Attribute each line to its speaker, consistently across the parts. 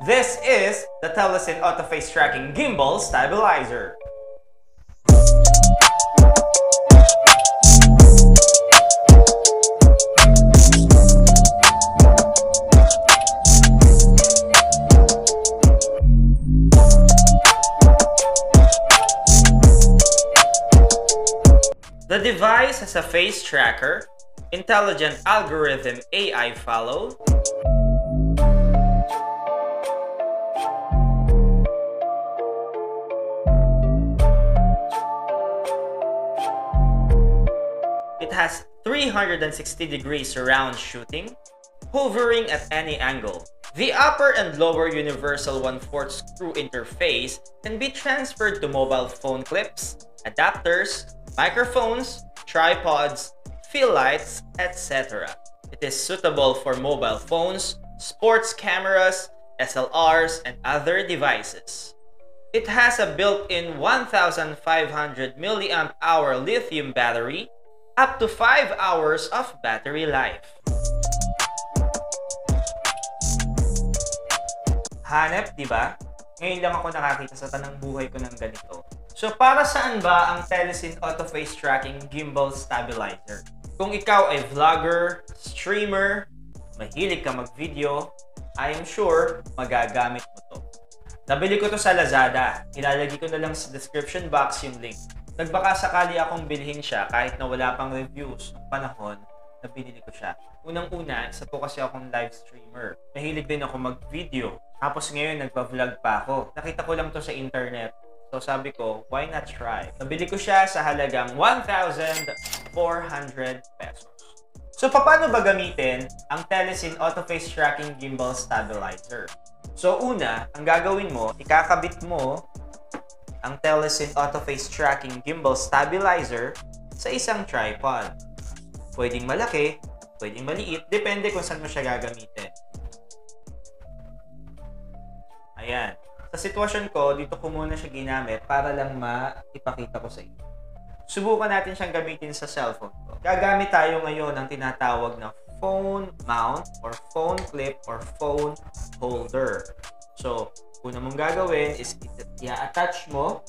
Speaker 1: This is the Telesin Auto Face Tracking Gimbal Stabilizer. The device has a face tracker, intelligent algorithm AI follow, it has 360-degree surround shooting, hovering at any angle. The upper and lower universal 1/4 screw interface can be transferred to mobile phone clips, adapters, microphones, tripods, fill lights, etc. It is suitable for mobile phones, sports cameras, SLRs, and other devices. It has a built-in 1,500 mAh lithium battery, up to 5 hours of battery life. Hanep, di ba? Ngayon lang ako nakakita sa tanang buhay ko ng ganito. So para saan ba ang Telesin Auto Face Tracking Gimbal Stabilizer? Kung ikaw ay vlogger, streamer, mahilig ka mag-video, I am sure magagamit mo to. Nabili ko to sa Lazada. Ilalagay ko na lang sa description box yung link. Nagbaka sakali akong bilhin siya kahit na wala pang reviews ng panahon na binili ko siya. Unang-una, isa po kasi akong live streamer. Mahilig din ako mag-video. Tapos ngayon, nagpa-vlog pa ako. Nakita ko lang to sa internet. So sabi ko, why not try? Nabili ko siya sa halagang 1,400 pesos. So paano ba gamitin ang Telesin Auto Face Tracking Gimbal Stabilizer? So una, ang gagawin mo, ikakabit mo ang Telesin Auto Face Tracking Gimbal Stabilizer sa isang tripod. Pwedeng malaki, pwedeng maliit, depende kung saan mo siya gagamitin. Ayan. Sa sitwasyon ko, dito ko muna siya ginamit para lang maipakita ko sa inyo. Subukan natin siyang gamitin sa cellphone ko. Gagamit tayo ngayon ng tinatawag na phone mount or phone clip or phone holder. So, una mong gagawin is i-attach mo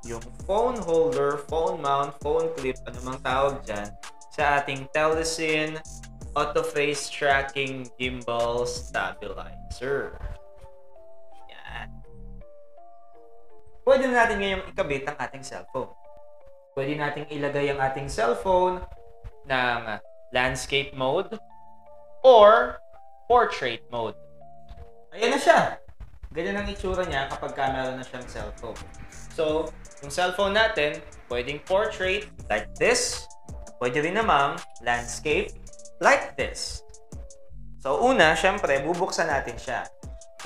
Speaker 1: yung phone holder, phone mount, phone clip, anumang tawag dyan, sa ating Telesin Auto Face Tracking Gimbal Stabilizer. Pwede na natin ngayong ikabit ang ating cellphone. Pwede nating ilagay ang ating cellphone ng landscape mode or portrait mode. Ayan na siya. Ganyan ang itsura niya kapag meron na siyang cellphone. So, yung cellphone natin, pwedeng portrait like this. Pwede rin namang landscape like this. So, una, syempre, bubuksan natin siya.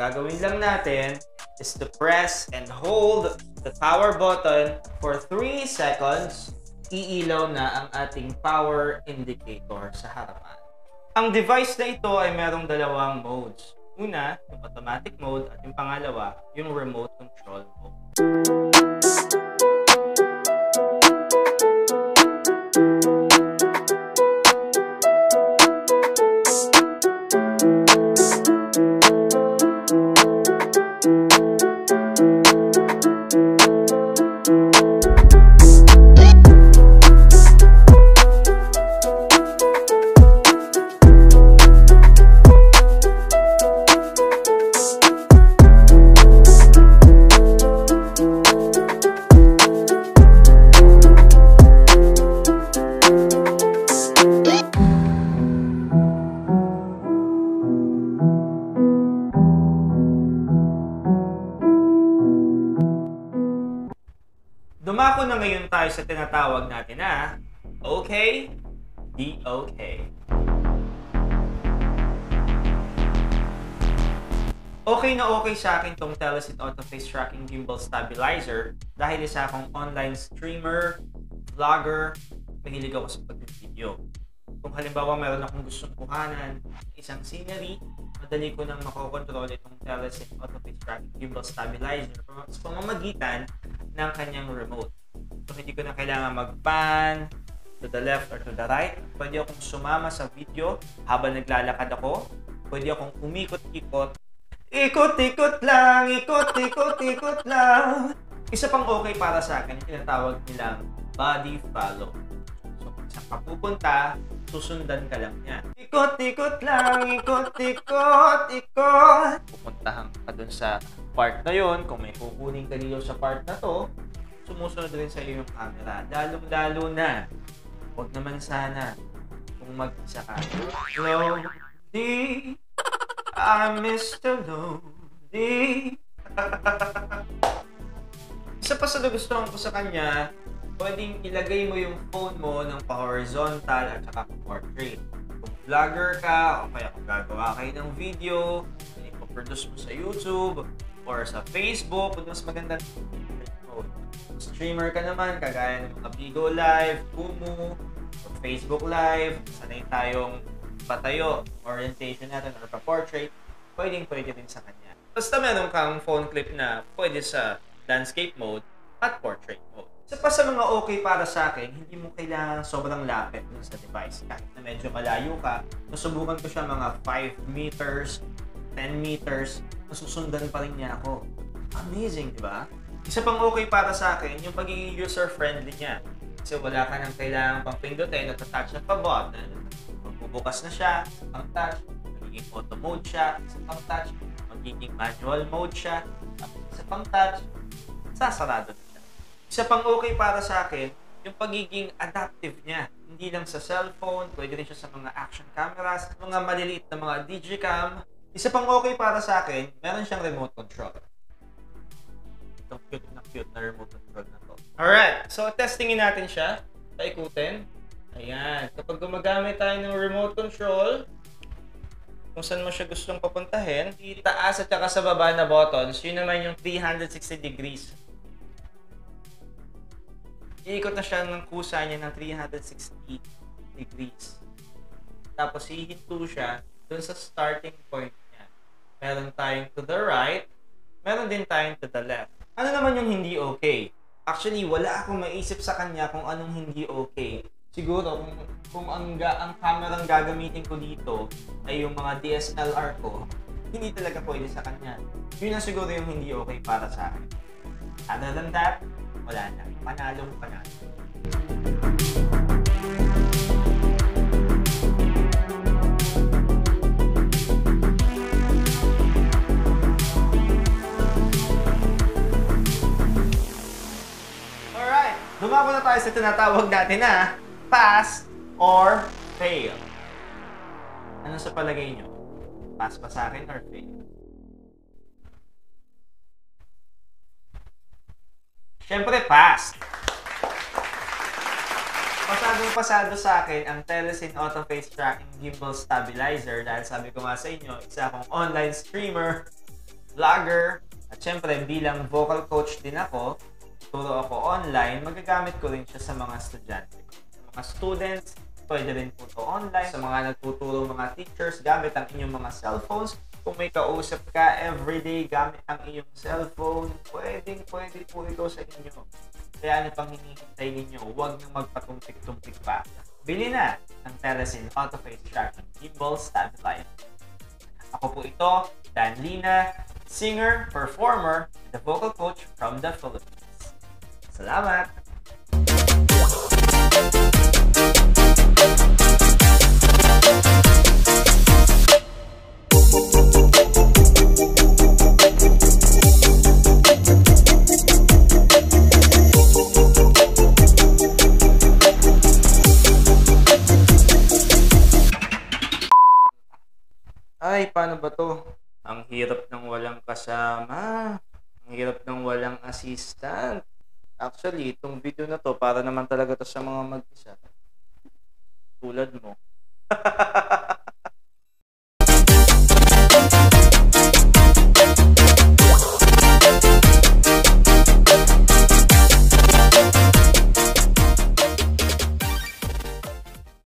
Speaker 1: Gagawin lang natin is to press and hold the power button for 3 seconds. Iilaw na ang ating power indicator sa harapan. Ang device na ito ay merong dalawang modes. Una, yung automatic mode at yung pangalawa, yung remote control mode. Dumako na ngayon tayo sa tinatawag natin na okay, be okay. Okay na okay sa akin tong Telesin Auto Face Tracking Gimbal Stabilizer dahil isa akong online streamer, vlogger, mahilig ako sa pag-video. Kung halimbawa meron akong gustong kuhanan, isang scenery, madali ko nang makokontrol itong Telesin Auto Face Tracking Gimbal Stabilizer sa pamamagitan ng kanyang remote. So hindi ko na kailangan mag-pan to the left or to the right. Pwede akong sumama sa video habang naglalakad ako. Pwede akong umikot-ikot Ikot-ikot lang, ikot-ikot-ikot lang. Isa pang okay para sa akin, yung tinatawag nilang body follow. So, kung saan ka pupunta, susundan ka lang niya. Ikot-ikot lang, ikot-ikot, ikot. Pupuntahan ka dun sa part na yun. Kung may kukunin ka dito sa part na to, sumusunod rin sa iyo yung camera. Lalong-lalo na, huwag naman sana kung mag-isa ka. Lonely, I'm Mr. Lonely. Isa pa sa nagustuhan ko sa kanya, pwedeng ilagay mo yung phone mo ng pa-horizontal at saka pa-portrait. Kung vlogger ka, o kaya kung gagawa kayo ng video, ipoproduce mo sa YouTube or sa Facebook, mas maganda mode. Kung streamer ka naman, kagaya ng mga Bigo Live, Kumu, o Facebook Live, sanay tayong patayo, orientation natin or pa-portrait, pwede din sa kanya. Basta meron kang phone clip na pwede sa landscape mode at portrait mode. Isa pa sa mga okay para sa akin, hindi mo kailangan sobrang lapit dun sa device. Kahit na medyo malayo ka, nasubukan ko siya mga 5 meters, 10 meters, nasusundan pa rin niya ako. Amazing, di ba? Isa pang okay para sa akin, yung pagiging user-friendly niya. Kasi wala ka nang kailangan pang pindutin at touch na pa button. Magbubukas na siya, pang touch, magiging auto mode siya, sa pang touch, magiging manual mode siya, at sa pang touch, sasarado na siya. Isa pang okay para sa akin, yung pagiging adaptive niya. Hindi lang sa cellphone, pwede rin siya sa mga action cameras, mga maliliit na mga digicam. Isa pang okay para sa akin, meron siyang remote control. Itong cute na remote control na to. Alright, so testingin natin siya. Paikutin. Ayan, kapag gumagamit tayo ng remote control, kung saan mo siya gustong papuntahin, itaas at saka sa baba na buttons, yun naman yung 360 degrees. Iikot na siya ng kusa niya ng 360 degrees. Tapos hihinto siya dun sa starting point niya. Meron tayong to the right, meron din tayong to the left. Ano naman yung hindi okay? Actually, wala akong maisip sa kanya kung anong hindi okay. Siguro, kung ang camera ang gagamitin ko dito ay yung mga DSLR ko, hindi talaga pwede sa kanya. Yun na siguro yung hindi okay para sa akin. Other than that, wala na. Panalong panalo. Alright, dumako na tayo sa tinatawag natin na pass or fail. Ano sa palagay nyo? Pass ba sa akin or fail? Siyempre, pass! Pasadong-pasado sa akin ang Telesin Auto Face Tracking Gimbal Stabilizer dahil sabi ko nga sa inyo, isa akong online streamer, vlogger, at siyempre bilang vocal coach din ako, turo ako online, magagamit ko rin siya sa mga estudyante. Sa mga students, pwede rin po ito online. Sa mga nagtuturo mga teachers, gamit ang inyong mga cellphones. Kung may kausap ka everyday gamit ang iyong cellphone, pwede po ito sa inyo. Kaya ano pang hinihintay ninyo, huwag nang magpatumpik-tumpik pa. Bili na ang Telesin Auto Face Tracking Gimbal Stabilizer. Ako po ito, Dan Lina, singer, performer, and a vocal coach from the Philippines. Salamat! Ay, paano ba to? Ang hirap ng walang kasama. Ang hirap ng walang assistant. Actually, itong video na to, para naman talaga to sa mga mag-isa. Tulad mo.